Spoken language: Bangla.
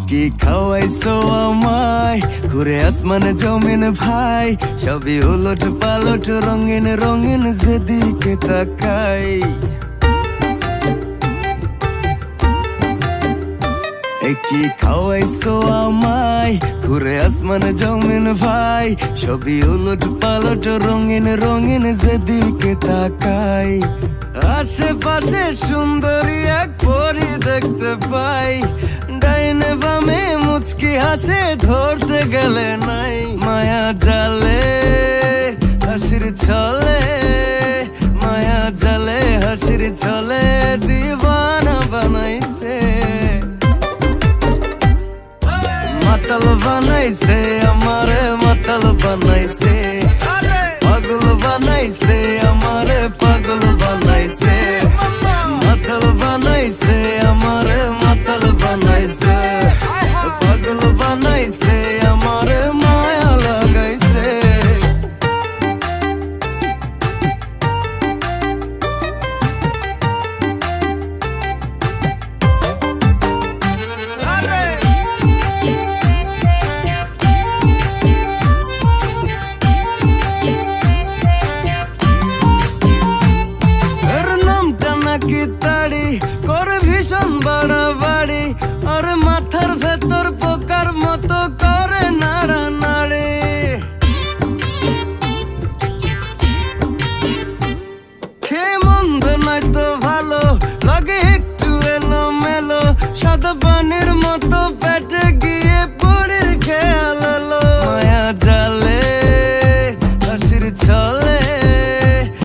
কি খাওয়াইছো আমায় ঘুরে আসমানে জমিন ভাই, সবই উলট পালট রঙিন রঙিন যেদিকে তাকাই। কি খাওয়াইছো আমায় ঘুরে আসমানে জমিন ভাই, সবই উলট পালট রঙিন রঙিন যেদিকে তাকাই। আশেপাশে সুন্দরী এক পরী দেখতে পাই, ডাইনে বামে মুচকি হাসে ধরতে গেলে নাই। মায়া জালে হাসির ছলে, মায়া জালে হাসির ছলে দিবানা বানাইছে, মাতাল বানাইছে আমারে মাতাল বানাইছে।